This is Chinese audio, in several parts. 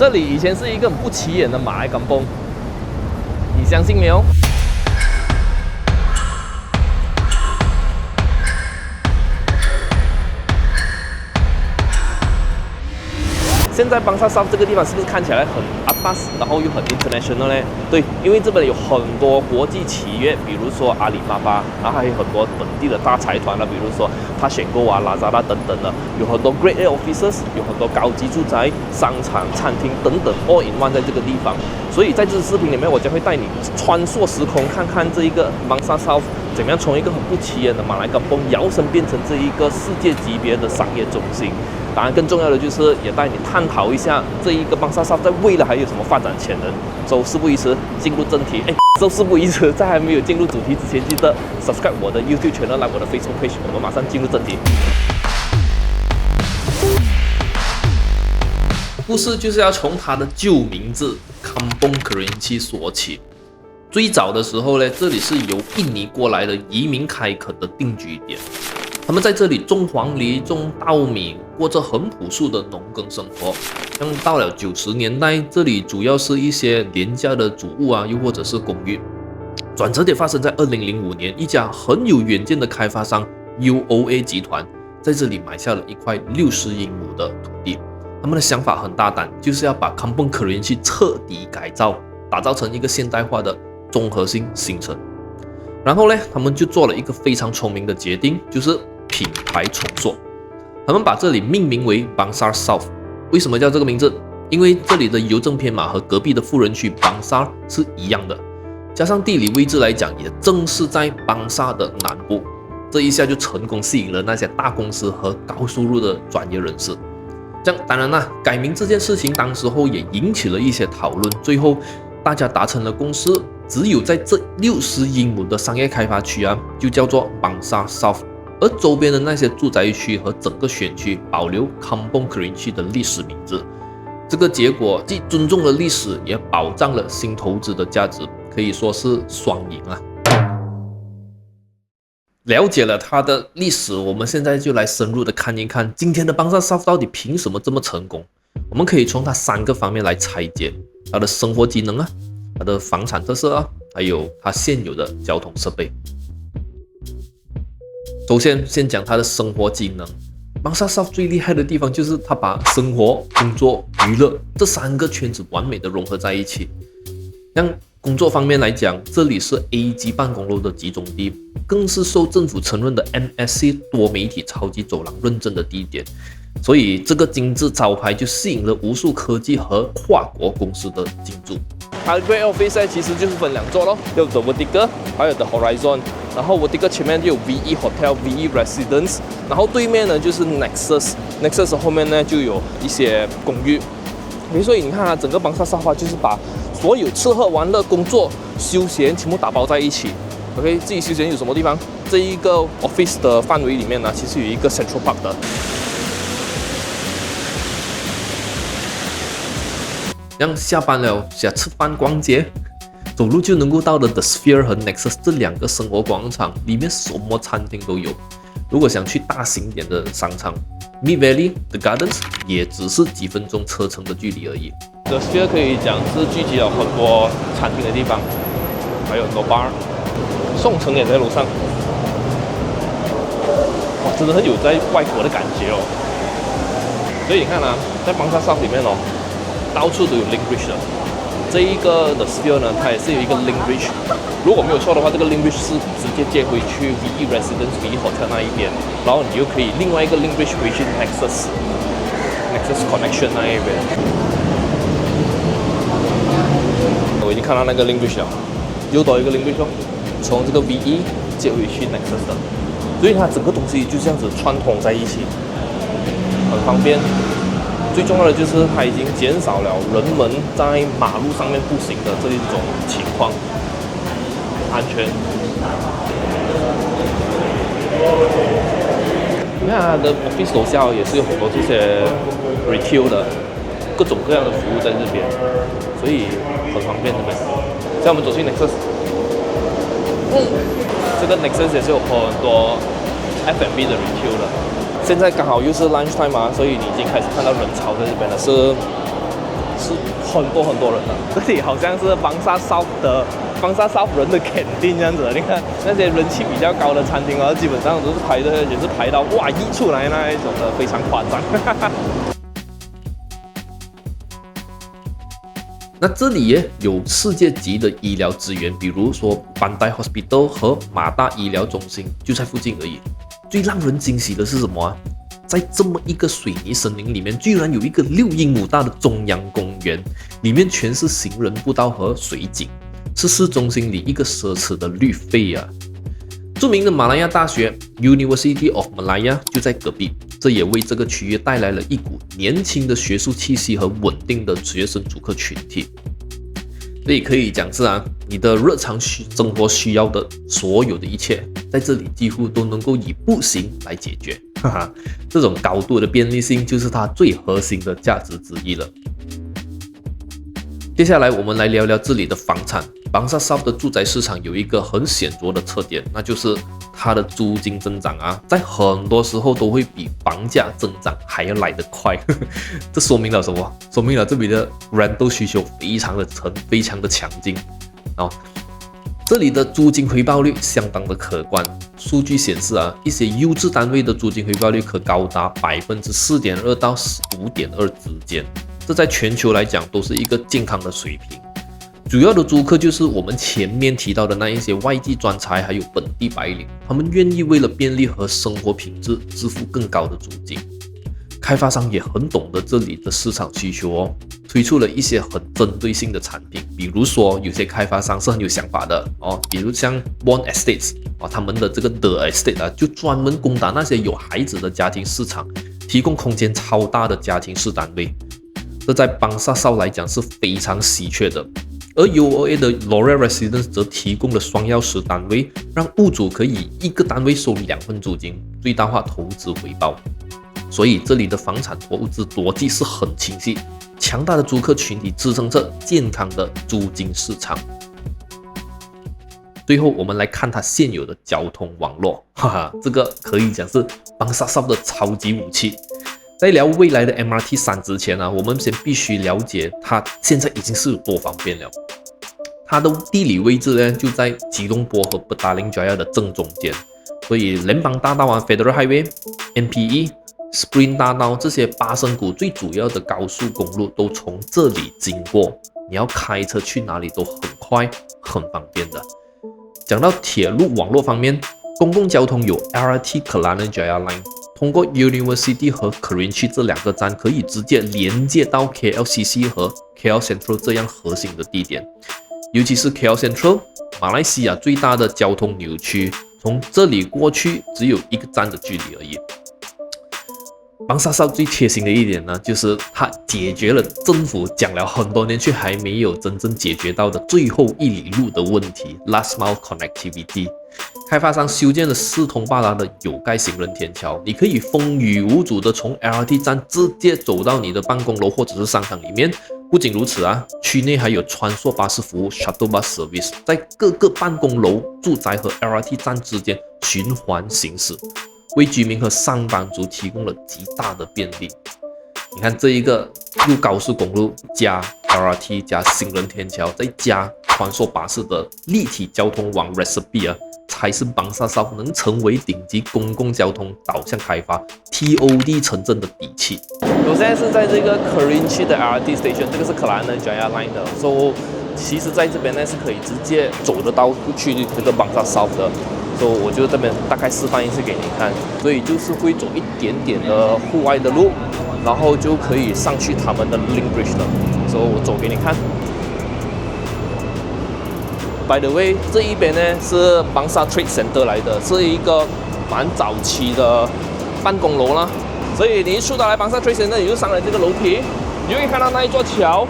这里以前是一个很不起眼的马来甘榜，你相信没有？现在邦萨South这个地方是不是看起来很atas，然后又很 international 呢？对，因为这边有很多国际企业，比如说阿里巴巴，然后还有很多本地的大财团比如说他选购啊、Lazada 等等的，有很多 Grade A offices， 有很多高级住宅、商场、餐厅等等 all in one 在这个地方。所以在这支视频里面，我将会带你穿梭时空，看看这一个邦萨South怎么样从一个很不起眼的马来甘榜摇身变成这一个世界级别的商业中心。当然，更重要的就是也带你探讨一下这一个邦萨South在未来还有什么发展潜能。事不宜迟，进入正题。事不宜迟，在还没有进入主题之前，记得 subscribe 我的 YouTube channel， 来我的 Facebook page。我们马上进入正题。故事就是要从它的旧名字 Kampong Kerinci 说起。最早的时候呢，这里是由印尼过来的移民开垦的定居点。他们在这里种黄梨、种稻米，过着很朴素的农耕生活。像到了90年代，这里主要是一些廉价的主屋啊，又或者是公寓。转折点发生在2005年，一家很有远见的开发商 UOA 集团在这里买下了一块60英亩的土地。他们的想法很大胆，就是要把 Kampong Kerinci 彻底改造，打造成一个现代化的综合性新城。然后呢，他们就做了一个非常聪明的决定，就是品牌重塑。他们把这里命名为 Bangsar South。为什么叫这个名字？因为这里的邮政编码和隔壁的富人区 Bangsar 是一样的，加上地理位置来讲，也正是在Bangsar的南部。这一下就成功吸引了那些大公司和高收入的专业人士。这样，当然啦，改名这件事情当时候也引起了一些讨论，最后大家达成了共识，只有在这60英亩的商业开发区啊，就叫做 Bangsar South。而周边的那些住宅区和整个选区保留 Kampong Kerinci 的历史名字，这个结果既尊重了历史，也保障了新投资的价值，可以说是双赢啊。了解了它的历史，我们现在就来深入的看一看今天的邦萨South到底凭什么这么成功。我们可以从它3个方面来拆解：它的生活机能啊，它的房产特色啊，还有它现有的交通设备。首先讲它的生活机能。邦萨South最厉害的地方就是它把生活、工作、娱乐这3个圈子完美的融合在一起。像工作方面来讲，这里是 A 级办公楼的集中地，更是受政府承认的 MSC 多媒体超级走廊认证的地点，所以这个金字招牌就吸引了无数科技和跨国公司的进驻。它的 Great Office 其实就是分2座咯，有 The Vertical 还有 The Horizon。然后 Vertical 前面就有 VE Hotel、VE Residence， 然后对面呢就是 Nexus 后面呢就有一些公寓。所以你看啊，整个邦萨South就是把所有吃喝玩乐、工作、休闲全部打包在一起。OK， 自己休闲有什么地方？这一个 office 的范围里面呢，其实有一个 Central Park 的。像下班了想吃饭、逛街，走路就能够到的 The Sphere 和 Nexus 这2个生活广场，里面什么餐厅都有。如果想去大型点的商场 ，Mid Valley、The Gardens 也只是几分钟车程的距离而已。The Sphere 可以讲是聚集了很多餐厅的地方，还有很多 bar， 宋城也在楼上。哇，真的很有在外国的感觉哦。所以你看啊，在邦萨South里面哦，到处都有 link bridge 的。这一个的 Sphere 呢，它也是有一个 link bridge。如果没有错的话，这个 link bridge 是直接接回去 VE Residence、VE Hotel 那一边，然后你又可以另外一个 link bridge 回去 Nexus Connection 那一边。我已经看到那个 link bridge 了，又多一个 link bridge 从这个 VE 接回去 Nexus 的，所以它整个东西就这样子串通在一起，很方便。最重要的就是它已经减少了人们在马路上面步行的这一种情况，安全。你看它的 office 楼下也是有很多这些 retail 的各种各样的服务在这边，所以很方便，对不对？像我们走进 Nexus， 这个 Nexus 也是有很多 F&B 的 retail 的。现在刚好又是 lunch time 嘛，所以你已经开始看到人潮在这边了，是是很多人的，这里好像是Bangsar South 人的肯定这样子。你看那些人气比较高的餐厅啊，基本上都是排队，也是排到哇溢出来那一种的，非常夸张。那这里也有世界级的医疗资源，比如说Pantai Hospital 和马大医疗中心就在附近而已。最让人惊喜的是什么啊？在这么一个水泥森林里面，居然有一个6英亩大的中央公园，里面全是行人步道和水景，是市中心里一个奢侈的绿肺啊！著名的马来亚大学 University of Malaya 就在隔壁，这也为这个区域带来了一股年轻的学术气息和稳定的学生租客群体。所以可以讲是你的日常生活需要的所有的一切，在这里几乎都能够以步行来解决。哈哈，这种高度的便利性就是它最核心的价值之一了。接下来我们来聊聊这里的房产。Bangsar South 的住宅市场有一个很显著的特点，那就是它的租金增长在很多时候都会比房价增长还要来得快。这说明了什么？说明了这里的 rental 需求非常的强劲。这里的租金回报率相当的可观，数据显示一些优质单位的租金回报率可高达 4.2% 到 5.2% 之间，这在全球来讲都是一个健康的水平。主要的租客就是我们前面提到的那一些外籍专才，还有本地白领，他们愿意为了便利和生活品质支付更高的租金。开发商也很懂得这里的市场需求推出了一些很针对性的产品，比如说有些开发商是很有想法的比如像 Bond Estates 他们的这个 The Estate 就专门攻打那些有孩子的家庭市场，提供空间超大的家庭式单位，这在Bangsar South来讲是非常稀缺的。而 UOA 的 L'Oreal Residence 则提供了双钥匙单位，让屋主可以一个单位收2份租金，最大化投资回报。所以这里的房产投资逻辑是很清晰，强大的租客群体支撑着健康的租金市场。最后我们来看它现有的交通网络，这个可以讲是Bangsar South的超级武器。在聊未来的 MRT3 之前我们先必须了解它现在已经是有多方便了。它的地理位置呢，就在吉隆坡和 Petaling Jaya 的正中间，所以联邦大道Federal Highway、MPE、Spring 大道这些巴生谷最主要的高速公路都从这里经过，你要开车去哪里都很快很方便的。讲到铁路网络方面，公共交通有 LRT Kelana Jaya Line， 通过 University 和 Kerinci 这2个站可以直接连接到 KLCC 和 KL Sentral 这样核心的地点，尤其是 KL Sentral， 马来西亚最大的交通纽区，从这里过去只有1个站的距离而已。Bangsar South最贴心的一点呢，就是它解决了政府讲了很多年却还没有真正解决到的最后1里路的问题 Last Mile Connectivity。开发商修建了4通8达的有盖行人天桥，你可以风雨无阻的从 LRT 站直接走到你的办公楼或者是商场里面。不仅如此区内还有穿梭巴士服务 Shuttle Bus Service， 在各个办公楼、住宅和 LRT 站之间循环行驶，为居民和上班族提供了极大的便利。你看这一个又高速公路加 LRT 加行人天桥再加穿梭巴士的立体交通网 recipe 才是Bangsar South能成为顶级公共交通导向开发 TOD 城镇的底气。我现在是在这个 Kerinci 的 LRT station， 这个是 Kelana Jaya Line 的，所以其实在这边呢是可以直接走得到去这个Bangsar South 的。所以我就这边大概示范一次给你看，所以就是会走一点点的户外的路，然后就可以上去他们的 Link Bridge 了。所以我走给你看。By the way， 这一边呢是Bangsar Trade Center 来的，是一个蛮早期的办公楼啦。所以你一出到来Bangsar Trade Center， 你就上了这个楼梯，你就可以看到那一座桥。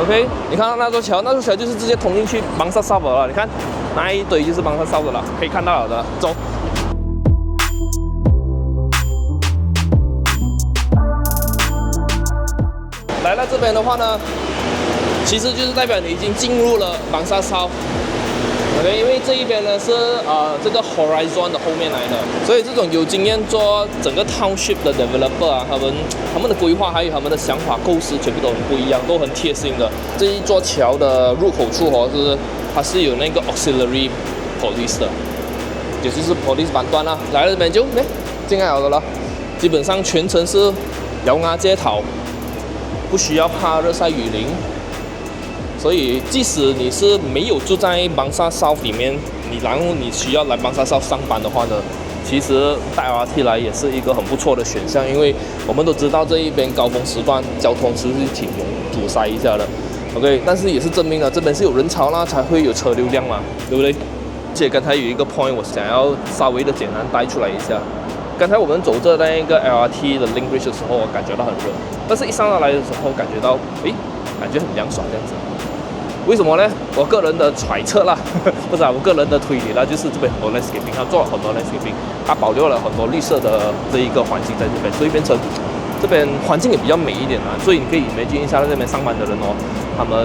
OK， 你看到那座桥，那座桥就是直接通进去Bangsar South了。你看。那一堆就是 Bangsar South 的了，可以看到了的。走，来到这边的话呢，其实就是代表你已经进入了Bangsar South。OK， 因为这一边呢是这个 Horizon 的后面来的，所以这种有经验做整个 township 的 developer 啊，他们的规划还有他们的想法构思全部都很不一样，都很贴心的。这一座桥的入口处它是有那个 auxiliary police 的，也就是 police 板段啦。来了这边就进来好了咯，基本上全程是摇牙街头，不需要怕日晒雨淋。所以，即使你是没有住在Bangsar South里面，然后你需要来Bangsar South上班的话呢，其实带 LRT 来也是一个很不错的选项，因为我们都知道这一边高峰时段交通其实是挺堵塞一下的 ，OK， 但是也是证明了这边是有人潮啦，才会有车流量嘛，对不对？而且刚才有一个 point 我想要稍微的简单带出来一下，刚才我们走着那个 LRT 的 Link Bridge 的时候，我感觉到很热，但是一上到来的时候，感觉到感觉很凉爽这样子。为什么呢？我个人的揣测啦，不是我个人的推理啦，就是这边很多 landscaping， 它做了很多 landscaping， 它保留了很多绿色的这一个环境在这边，所以变成这边环境也比较美一点啦。所以你可以imagine一下，在这边上班的人哦，他们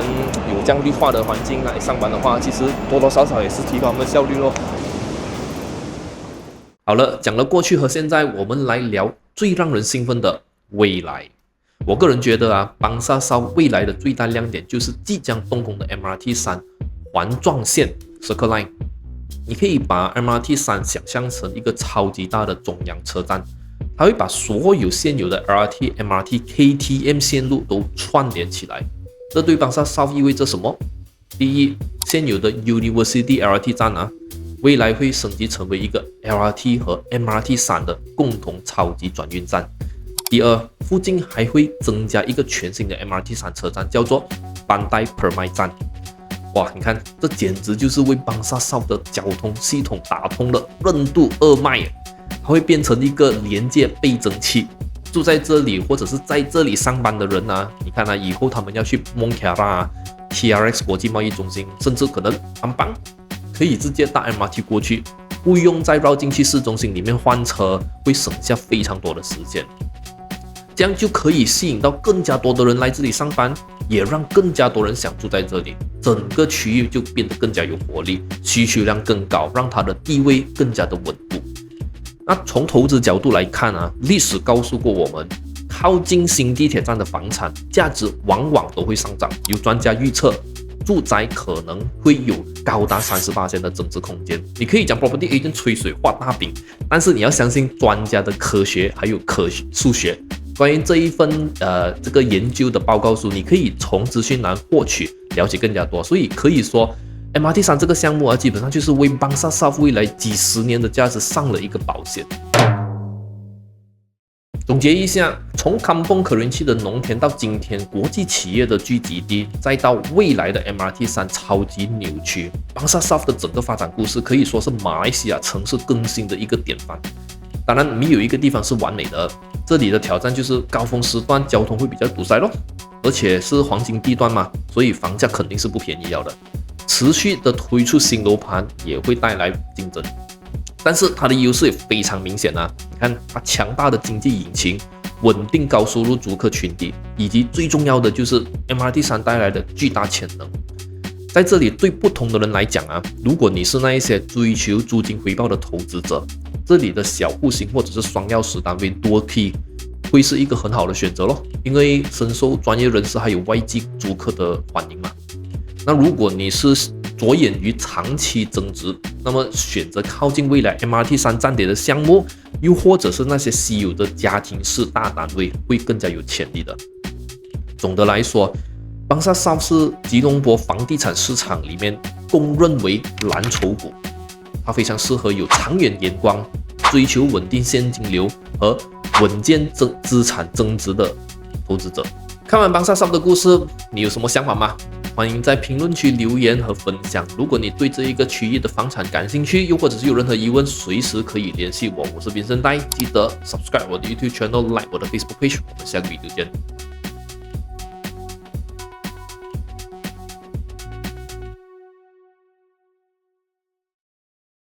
有这样绿化的环境来上班的话，其实多多少少也是提高他们的效率咯。好了，讲了过去和现在，我们来聊最让人兴奋的未来。我个人觉得啊，Bangsar South未来的最大亮点就是即将动工的 MRT3 环状线 Circle Line。你可以把 MRT3 想象成一个超级大的中央车站，它会把所有现有的 LRT、MRT、KTM 线路都串联起来。这对Bangsar South意味着什么？第一，现有的 University LRT 站啊，未来会升级成为一个 LRT 和 MRT3 的共同超级转运站。第二，附近还会增加一个全新的 MRT3 车站，叫做Pantai Permai 站。哇，你看，这简直就是为Bangsar South的交通系统打通了任督二脉，它会变成一个连接倍增器。住在这里或者是在这里上班的人啊，你看啊，以后他们要去蒙卡拉、TRX 国际贸易中心，甚至可能安邦，可以直接搭 MRT 过去，不用再绕进去市中心里面换车，会省下非常多的时间。这样就可以吸引到更加多的人来这里上班，也让更加多人想住在这里，整个区域就变得更加有活力，需求量更高，让它的地位更加的稳固。那从投资角度来看啊，历史告诉过我们，靠近新地铁站的房产价值往往都会上涨。有专家预测，住宅可能会有高达30% 的增值空间。你可以讲 property agent 吹水画大饼，但是你要相信专家的科学还有数学。关于这一份这个研究的报告书，你可以从资讯栏获取了解更加多。所以可以说 MRT3 这个项目啊，基本上就是为Bangsar South未来几十年的价值上了一个保险。总结一下，从Kampong Kerinci的农田到今天国际企业的聚集地，再到未来的 MRT3 超级扭曲，Bangsar South的整个发展故事可以说是马来西亚城市更新的一个典范。当然，没有一个地方是完美的，这里的挑战就是高峰时段交通会比较堵塞咯，而且是黄金地段嘛，所以房价肯定是不便宜了的。持续的推出新楼盘也会带来竞争，但是它的优势也非常明显啊！你看它强大的经济引擎、稳定高收入租客群体，以及最重要的就是 MRT3 带来的巨大潜能。在这里，对不同的人来讲啊，如果你是那一些追求租金回报的投资者，这里的小户型或者是双钥匙单位多 K 会是一个很好的选择咯，因为深受专业人士还有外籍租客的欢迎嘛。那如果你是着眼于长期增值，那么选择靠近未来 MRT3 站点的项目，又或者是那些稀有的家庭式大单位，会更加有潜力的。总的来说，Bangsar South 是吉隆坡房地产市场里面公认为蓝筹股，它非常适合有长远眼光、追求稳定现金流和稳健资产增值的投资者。看完Bangsar South的故事，你有什么想法吗？欢迎在评论区留言和分享。如果你对这一个区域的房产感兴趣，又或者是有任何疑问，随时可以联系我。我是边生呆，记得 subscribe 我的 YouTube channel，like 我的 Facebook page。我们下个video见。